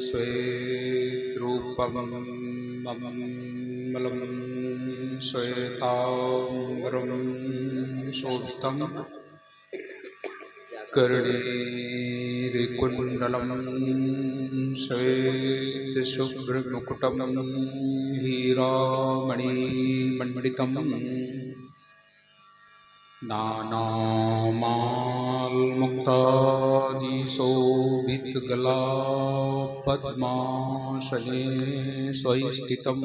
श्वेतरूपं मलम श्वेताम्बरं शोभितं कर्णीरकुण्डलं श्वेतशुभ्रमुकुटं हीरामणिमण्डितं नानामालमुक्तादिशोभितगला पद्मासने स्वस्थितं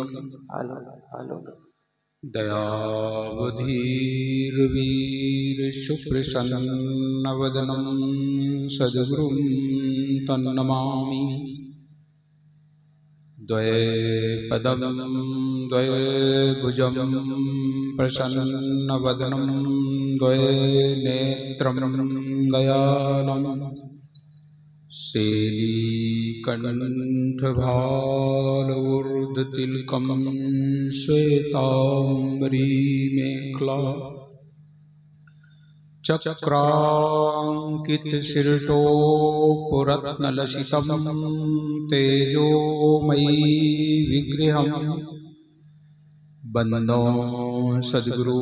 दयावधीर्वीरशुप्रसन्नवदनं सद्गुरुं तन्नमामि। द्वैपदं द्वैभुजं प्रसन्नवदनं द्वैनेत्रं दयालं श्रीकण्ठभालवोर्धतिलकं श्वेताम्बरीमेखला चक्राङ्कितशिरतोपुरत्नलसितं तेजोमयी विग्रहं वन्दे सद्गुरु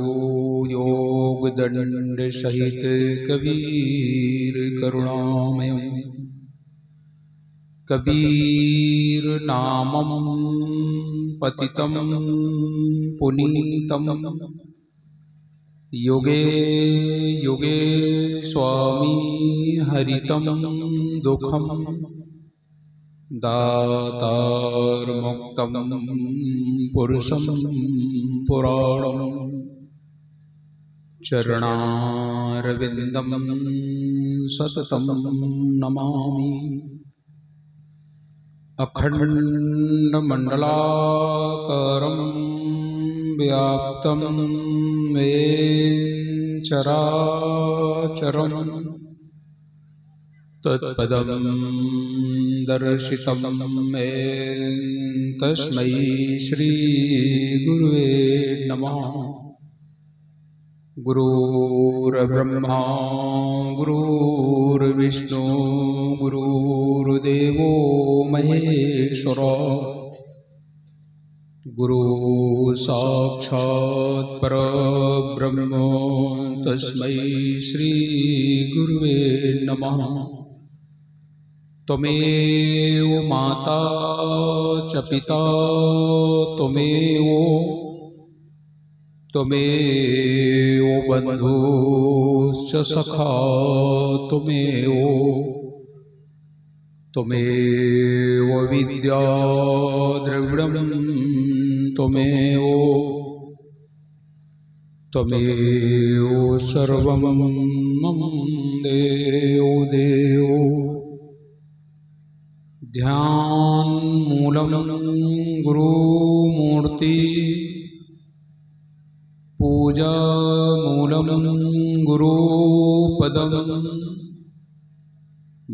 योगदण्डसहित कबीर करुणामयं। कबीर नामं पतितं पुनीतं युगे युगे स्वामी हरितं दुःखं दातारमुक्तं पुरुषं पुराणं चरणारविन्दं सततं नमामि। अखण्डमण्डलाकारं व्याप्तं येन चराचरं तत्पदं दर्शितं येन तस्मै श्रीगुरुवे नमः। गुरुर्ब्रह्मा गुरुर्विष्णु गुरुर्देवो महेश्वरा गुरु साक्षात् परब्रह्म तस्मै श्री गुरुवे नमः। त्वमेव माता च पिता त्वमेव बन्धुश्च सखा त्वमेव विद्या द्रविणं त्वमेव सर्वं मम देवो देवो। ध्यानमूलं गुरुमूर्ति पूजामूलं गुरुपदं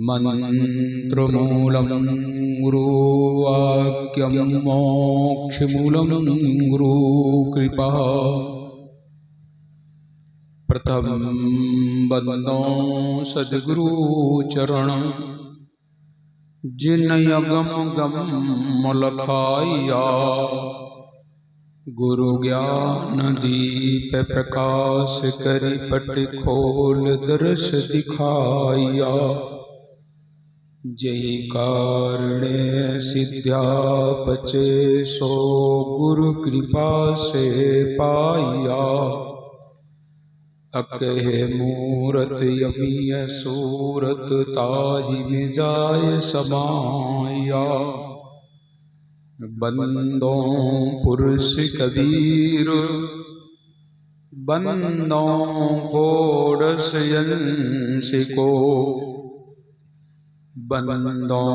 मन्त्रमूलं गुरुवाक्यं मोक्षमूलं गुरुकृपा। प्रथमं वन्दे सद्गुरुचरणं जिनयगम गम लखाया गुरु ज्ञान दीप प्रकाश करि पट खोल दर्श दिखाया। जय कारणे सिद्ध्या पचे सो गुरु कृपा से पाया। अकह मूरत यमीय सूरत ताहि मिजाय समाया। बंदो पुरुष कबीर बंदो घोड़स यंश को बंदो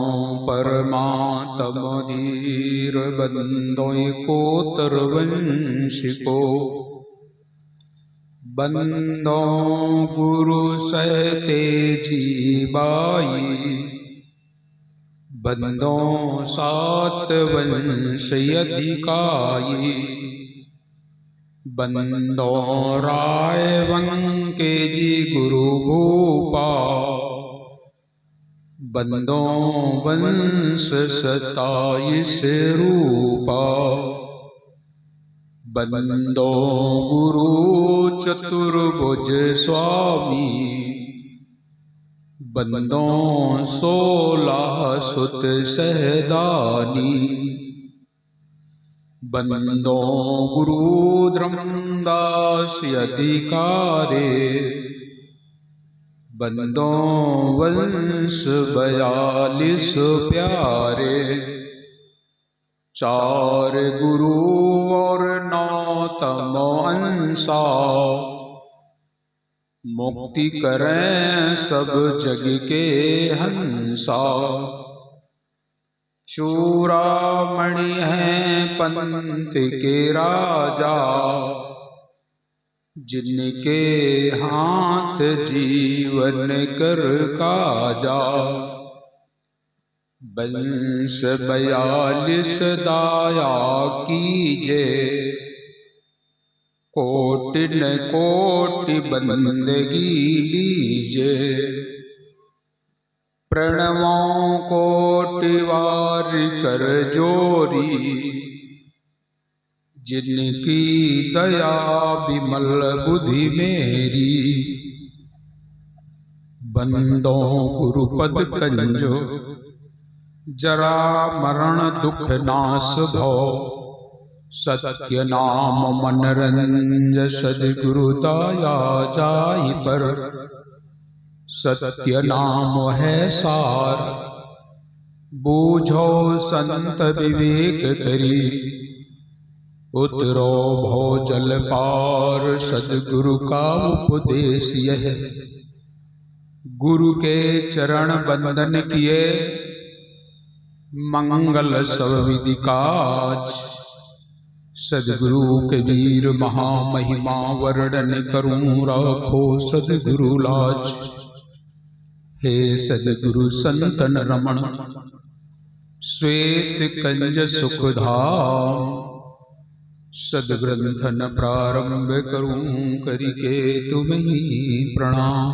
परमात्म धीर बंदो कोतर वंश को। बंदो गुरु सहते जीवाई बंदो सात वंश अधिकाई। बंदो राय वंके जी गुरु भूपा बंदों वंश 27 रूपा, बंदों गुरु चतुर्भुज स्वामी, बंदों 16 सुत सहदानी, बंदों गुरु धर्मदास अधिकारे, बंदों वंश 42 प्यारे, 4 गुरु और 9 तमो अंसा, मुक्ति करें सब जग के हंसा, चूड़ामणि हैं पंथ के राजा, जिनके हाथ जीवन कर काजा, वंश 42 दाया कीजे, कोटि न कोटि बंदगी लीजे, प्रणवों कोटि वार कर जोरी, जिनकी दया विमल बुद्धि मेरी, बंदों गुरुपद कंजो, जरा मरण दुख नाश भव, सत्य नाम मन रंज सद्गुरु दया जाहि पर, सत्य नाम है सार, बूझो संत विवेक करी, उतरो भो जल पार, सद्गुरु का उपदेश यह, गुरु के चरण बंदन किए, मंगल सब विधि काज, सद्गुरु कबीर महामहिमा, वर्णन करूं राखो सद्गुरु लाज, हे सद्गुरु संतन रमण, श्वेत कंज सुखधाम, सद्ग्रंथन प्रारंभ करूं करिके तुम्हीं प्रणाम,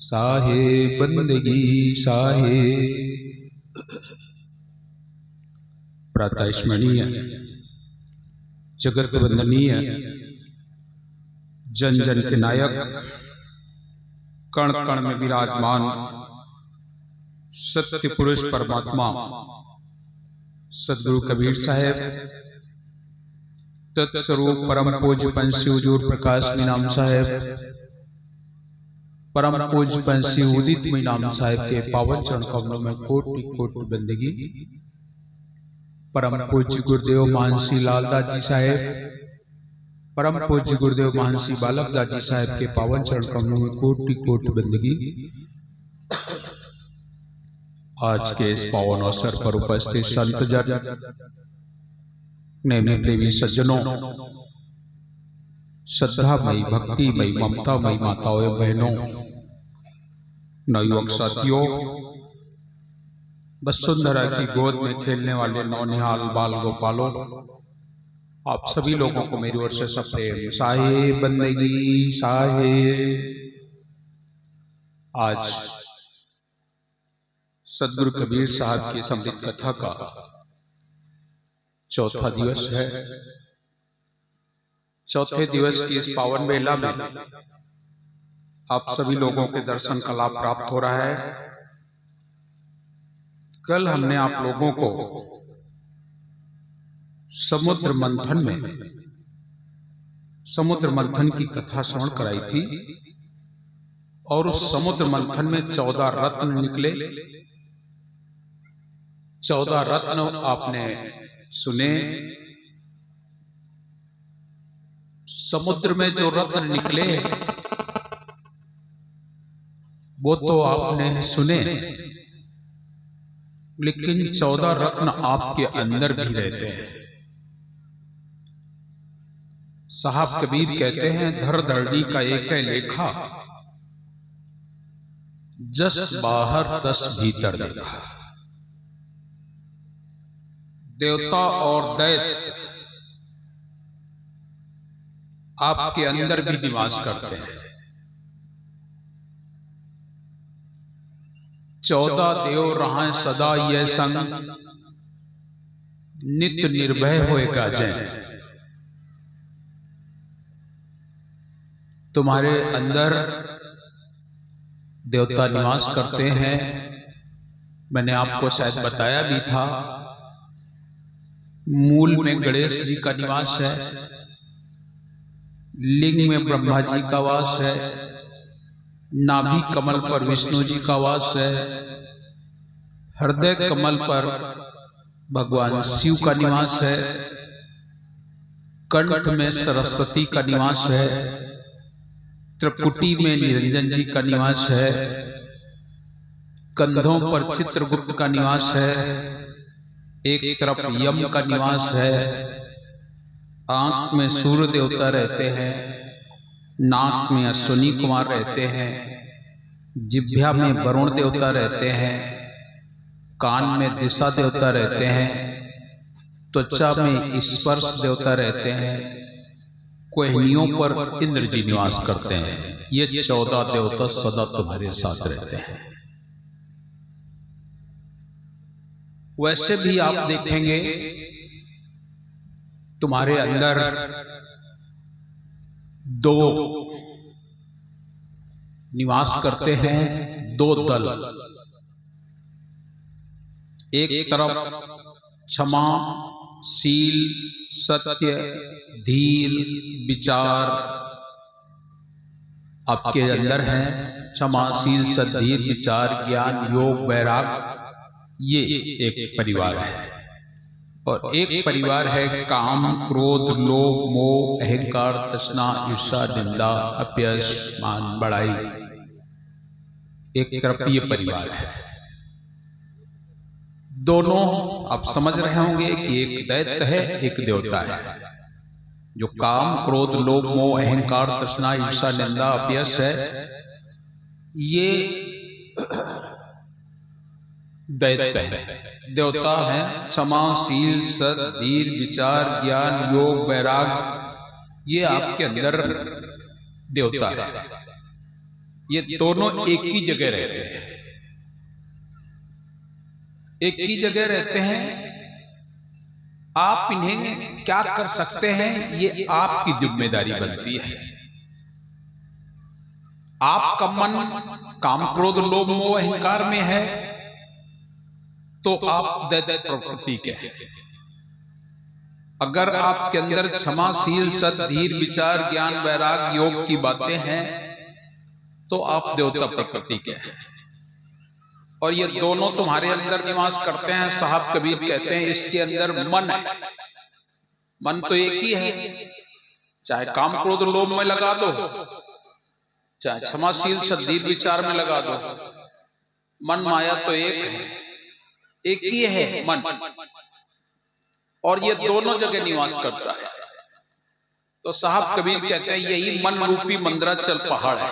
साहे बंदगी साहे। प्रातः स्मरणीय जगत वंदनीय जन जन के नायक, कण कण में विराजमान सत्य पुरुष परमात्मा सद्गुरु कबीर साहेब, तत्स्वरूप परम पूज्य पंछी हुजूर प्रकाश मीनाम साहेब, परम पूज्य पंछी उदित मीनाम साहेब के पावन चरण कमलों में कोटि कोटि बंदगी, परम पूज्य गुरुदेव मानसी लालदास जी साहेब, परम पूज्य गुरुदेव मानसी बालक दास जी साहेब के पावन चरण कमलों में कोटि कोटि बंदगी। आज के इस पावन अवसर पर उपस्थित संत जन, नेमी प्रेमी सज्जनों, श्रद्धामयी भक्तिमयी ममतामयी माताओं बहनों, नवयुवक साथियों, वसुंधरा की गोद में खेलने वाले नौनिहाल बाल गोपालों, आप सभी लोगों को मेरी ओर से सप्रेम साहे बंदगी साहे। आज सद्गुरु कबीर साहब की समृद्ध कथा का चौथा दिवस है। चौथे दिवस की इस पावन बेला में आप सभी लोगों के दर्शन का लाभ प्राप्त हो रहा है। कल हमने आप लोगों को समुद्र मंथन की कथा श्रवण कराई थी और उस समुद्र मंथन में 14 रत्न निकले। 14 रत्न आपने सुने। समुद्र में जो रत्न निकले वो तो आपने सुने, लेकिन 14 रत्न आपके अंदर भी रहते हैं। साहब कबीर कहते हैं, धर धरणी का एक लेखा, जस बाहर तस भीतर देखा। देवता और दैत्य आपके अंदर भी निवास करते हैं। 14 देव रहा सदा ये संग, नित्य निर्भय होए गाजें। तुम्हारे अंदर देवता निवास करते हैं। मैंने आपको शायद बताया भी था, मूल में गणेश जी का निवास है, लिंग में ब्रह्मा जी का वास है, नाभि कमल पर विष्णु जी का वास है, हृदय कमल पर भगवान शिव का निवास है, कंठ में सरस्वती का निवास है, त्रिपुटी में निरंजन जी का निवास है, कंधों पर चित्रगुप्त का निवास है, एक तरफ यम का निवास है, आंख में सूर्य देवता रहते हैं, नाक में अश्विनी कुमार रहते हैं, जिह्वा में वरुण देवता रहते हैं, कान में दिशा देवता रहते हैं, त्वचा में स्पर्श देवता रहते हैं, कोहनियों पर इंद्र जी निवास करते हैं। ये 14 देवता सदा तुम्हारे साथ रहते हैं। वैसे भी आप देखेंगे तुम्हारे अंदर 2 निवास करते हैं, 2 दल। एक तरफ क्षमा, शील, सत्य, धीर, विचार आपके अंदर है। क्षमा, शील, सत्य, धीर, विचार, ज्ञान, योग, वैराग, ये एक परिवार है। और एक परिवार है काम, क्रोध, लोभ, मोह, अहंकार, तृष्णा, ईर्ष्या, निंदा, अपयश, मान, बड़ाई। एक तरफ ये परिवार है। दोनों आप समझ रहे होंगे कि एक दैत्य है, एक देवता है। जो काम, क्रोध, लोभ, मोह, अहंकार, तृष्णा, ईर्ष्या, निंदा, अपयश है, ये दैत्य है। देवता है क्षमा, शील, सत्य, धीर, विचार, ज्ञान, योग, वैराग, ये आपके अंदर देवता है। ये दोनों एक ही जगह रहते हैं, एक ही जगह रहते हैं। आप इन्हें क्या कर सकते हैं, ये आपकी जिम्मेदारी बनती है। आपका मन काम, क्रोध, लोभ, मोह, अहंकार में है तो आप दैत्य प्रकृति के हैं। अगर आपके अंदर क्षमा, शील, सत्य, धीर, विचार, ज्ञान, वैराग, योग की बातें हैं तो आप देवता प्रकृति के हैं। और ये दोनों तुम्हारे अंदर निवास करते हैं। साहब कबीर कहते हैं इसके अंदर मन है। मन तो एक ही है, चाहे काम, क्रोध, लोभ में लगा दो, चाहे क्षमाशील, सत्य, धीर, विचार में लगा दो। मन माया तो एक है, एक ही है मन। और ये दोनों जगह निवास करता है। तो साहब कबीर कहते हैं यही मन रूपी मंदराचल पहाड़ है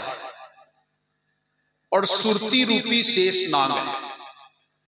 और सुरती रूपी शेष नाग है।